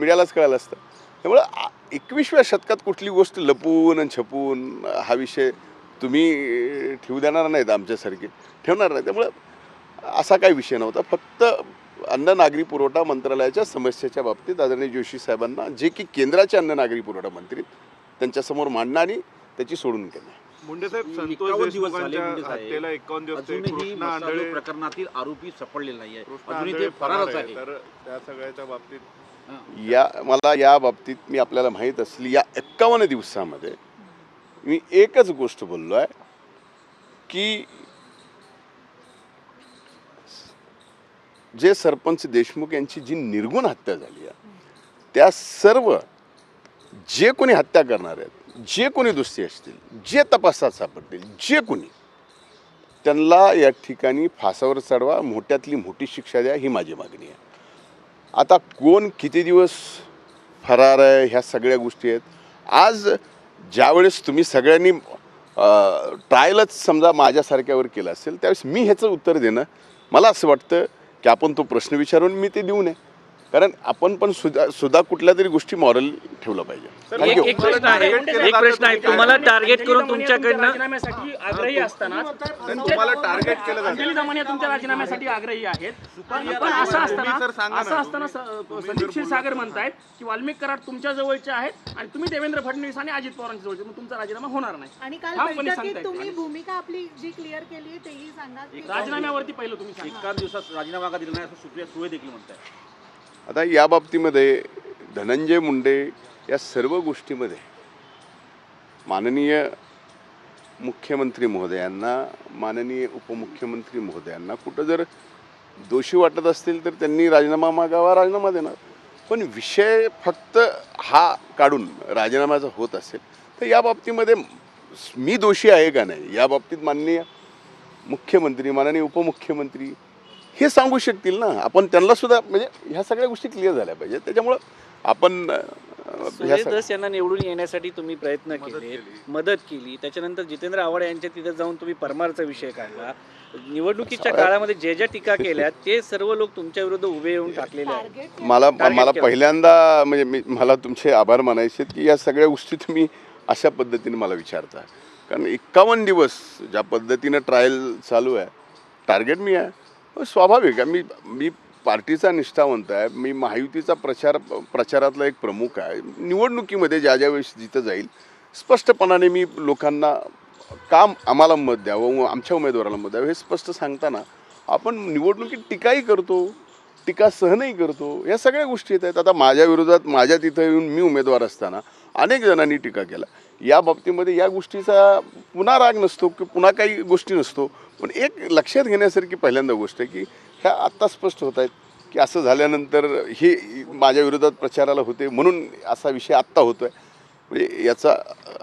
मीडियालाच कळालं असतं. त्यामुळं 21व्या शतकात कुठली गोष्ट लपून आणि छपून हा विषय तुम्ही ठेवू देणार नाहीत, आमच्यासारखे ठेवणार नाही. त्यामुळं असा काही विषय नव्हता. फक्त अन्न नागरी पुरवठा मंत्रालयाच्या समस्येच्या बाबतीत आदरणीय जोशी साहेबांना, जे की केंद्राचे अन्न नागरी पुरवठा मंत्री, त्यांच्यासमोर मांडणं आणि त्याची सोडून घेणं. मुंडे साहेब, संतोष देशमुखांच्या हत्येला 51 दिवस अजूनही मसाजो प्रकरणातील आरोपी सापडलेला नाहीये, अजूनही ते फरारच आहे. तर त्या सगळ्याच्या बाबतीत मला या बाबतीत मी आपल्याला माहीत असली या 51 दिवसामध्ये मी एकच गोष्ट बोललो आहे की जे सरपंच देशमुख यांची जी निर्गुण हत्या झाली आहे, त्या सर्व जे कोणी हत्या करणार आहेत, जे कोणी दोषी असतील, जे तपासात सापडतील, जे कोणी, त्यांना या ठिकाणी फासावर चढवा, मोठ्यातली मोठी शिक्षा द्या, ही माझी मागणी आहे. आता कोण किती दिवस फरार आहे ह्या सगळ्या गोष्टी आहेत. आज ज्यावेळेस तुम्ही सगळ्यांनी ट्रायलच समजा माझ्यासारख्यावर केलं असेल, त्यावेळेस मी ह्याचं उत्तर देणं, मला असं वाटतं की आपण तो प्रश्न विचारून मी ते देऊ नये. कारण आपण पण सुद्धा कुठल्या तरी गोष्टी मॉरल ठेवलं पाहिजे. एक प्रश्न आहे, तुम्हाला टार्गेट करून तुमच्याकडनं राजीनाम्यासाठी आग्रही असताना तुम्हाला टार्गेट केलं जातं. अंजली दमानिया तुमच्या राजीनाम्यासाठी आग्रही आहेत. पण असं असताना संदीप क्षीरसागर म्हणतायत की वाल्मिक कराड तुमच्या जवळचे आहेत आणि तुम्ही देवेंद्र फडणवीस आणि अजित पवारांच्या जवळचे, मग तुमचा राजीनामा होणार नाही. आणि काल बैठकीत तुम्ही भूमिका आपली जी क्लिअर केली तेही सांगा. राजीनाम्यावरती पहिलं तुम्ही सांगा. एका दिवसात राजीनामा का दिला नाही असं सुप्रिया सुळे देखील म्हणताय. आता या बाबतीमध्ये धनंजय मुंडे या सर्व गोष्टीमध्ये माननीय मुख्यमंत्री महोदयांना, माननीय उपमुख्यमंत्री महोदयांना कुठं जर दोषी वाटत असतील तर त्यांनी राजीनामा मागावा, राजीनामा देणार. पण विषय फक्त हा काढून राजीनाम्याचा होत असेल तर या बाबतीमध्ये मी दोषी आहे का नाही, या बाबतीत माननीय मुख्यमंत्री, माननीय उपमुख्यमंत्री हे सांगू शकतील ना. आपण त्यांना सुद्धा म्हणजे ह्या सगळ्या गोष्टी क्लिअर झाल्या पाहिजेत. त्याच्यामुळं आपण सूर्यदास यांना निवडून येण्यासाठी तुम्ही प्रयत्न केले, मदत केली. त्याच्यानंतर जितेंद्र आव्हाड यांच्या तिथे जाऊन तुम्ही परमारचा विषय काढला. निवडणुकीच्या काळामध्ये जे ज्या टीका केल्या ते सर्व लोक तुमच्या विरुद्ध उभे येऊन टाकलेले आहेत. मला पहिल्यांदा म्हणजे मला तुमचे आभार मानायचे की या सगळ्या गोष्टी तुम्ही अशा पद्धतीने मला विचारता. कारण 51 दिवस ज्या पद्धतीनं ट्रायल चालू आहे, टार्गेट मी आहे. स्वाभाविक आहे. मी पार्टीचा निष्ठावंत आहे. मी महायुतीचा प्रचारातला एक प्रमुख आहे. निवडणुकीमध्ये ज्या वेळेस जिथं जाईल स्पष्टपणाने मी लोकांना काम आम्हाला मत द्यावं, आमच्या उमेदवाराला मत द्यावं हे स्पष्ट सांगताना आपण निवडणुकीत टीकाही करतो, टीका सहनही करतो. या सगळ्या गोष्टी येत आहेत. आता माझ्या विरोधात माझ्या तिथं येऊन मी उमेदवार असताना अनेक जणांनी टीका केला. या बाबतीमध्ये या गोष्टीचा पुन्हा राग नसतो की पुन्हा काही गोष्टी नसतो. पण एक लक्षात घेण्यासारखी पहिल्यांदा गोष्ट आहे की ह्या आत्ता स्पष्ट होत आहेत की असं झाल्यानंतर हे माझ्या विरोधात प्रचाराला होते म्हणून असा विषय आत्ता होतोय. म्हणजे याचा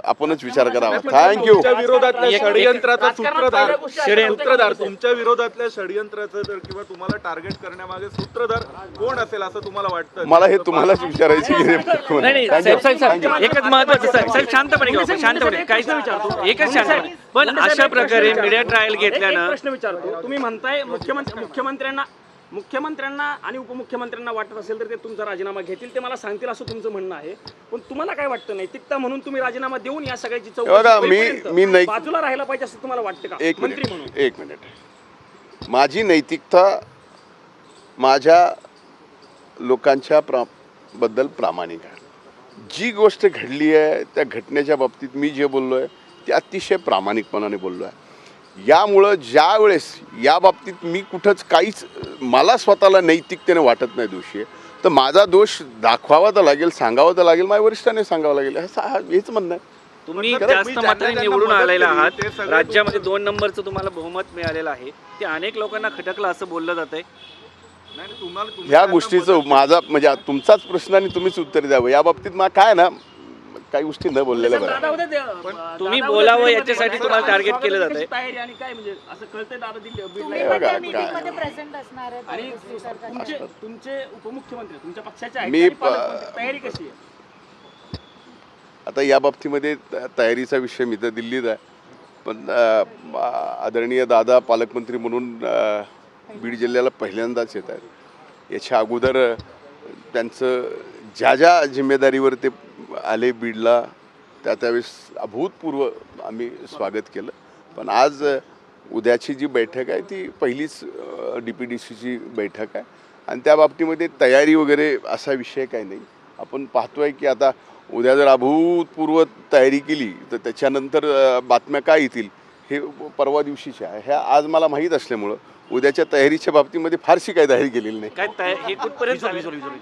आपणच विचार करावा. थँक्यू. तुमच्या विरोधातल्या षडयंत्राचा सूत्रधार तुमच्या विरोधातल्या षडयंत्राचं तर किंवा तुम्हाला टार्गेट करण्यामागे सूत्रधार कोण असेल असं तुम्हाला वाटतं? मला हे तुम्हालाच विचारायची नाही साहेब एकच महत्वाचं साहेब शांतपणे घेऊ, शांतपणे काहीच विचारतो, एकच शांतपणे. पण अशा प्रकारे मीडिया ट्रायल घेतल्यानं प्रश्न विचारतो. तुम्ही म्हणताय मुख्यमंत्र्यांना आणि उपमुख्यमंत्र्यांना वाटत असेल तर ते तुमचा राजीनामा घेतील, ते मला सांगतील असं तुमचं म्हणणं आहे. पण तुम्हाला काय वाटतं, नैतिकता म्हणून तुम्ही राजीनामा देऊन या सगळ्याची चौकशी बाजूला राहायला पाहिजे असं तुम्हाला वाटतं का? एक मिनिट. माझी नैतिकता माझ्या लोकांच्या बद्दल प्रामाणिक आहे. जी गोष्ट घडली आहे त्या घटनेच्या बाबतीत मी जे बोललो आहे ते अतिशय प्रामाणिकपणाने बोललो आहे. यामुळं ज्या वेळेस या बाबतीत मी कुठंच काहीच मला स्वतःला नैतिकतेने वाटत नाही दोषी आहे, तर माझा दोष दाखवावा तर लागेल, सांगावा तर लागेल, माझ्या वरिष्ठांनी सांगावं लागेल, हेच म्हणणं आहे. तुम्ही जास्त मतांनी निवडून आलेला आहात. राज्यामध्ये 2 नंबरचं तुम्हाला बहुमत मिळालेलं आहे. ते अनेक लोकांना खटकलं असं बोललं जात आहे. ह्या गोष्टीचं माझा म्हणजे तुमचाच प्रश्न आणि तुम्हीच उत्तर द्यावं. या बाबतीत मला काय ना काही गोष्टी न बोललेल्या बरं. तुम्ही बोलावं याच्यासाठी तुम्हाला टार्गेट केलं जात आहे. तयारी आणि काय म्हणजे असं कळतंय दादा तुमचे उपमुख्यमंत्री तुमच्या पक्षाचे आहेत, तयारी कशी आहे? आता या बाबतीमध्ये तयारीचा विषय मी तर दिल्लीत आहे. पण आदरणीय दादा पालकमंत्री म्हणून बीड जिल्ह्याला पहिल्यांदाच येत आहेत. याच्या अगोदर त्यांचं ज्या ज्या जिम्मेदारीवर ते आले बीडला त्यावेळेस अभूतपूर्व आम्ही स्वागत केलं. पण आज उद्याची जी बैठक आहे ती पहिलीच DPDCची बैठक आहे आणि त्या बाबतीमध्ये तयारी वगैरे असा विषय काही नाही. आपण पाहतोय की आता उद्या जर अभूतपूर्व तयारी केली तर त्याच्यानंतर बातम्या काय येतील हे परवा दिवशीच्या आहे. ह्या आज मला माहीत असल्यामुळं उद्याच्या तयारीच्या बाबतीमध्ये फारशी काही तयारी केलेली नाही. काय हे कुठपर्यंत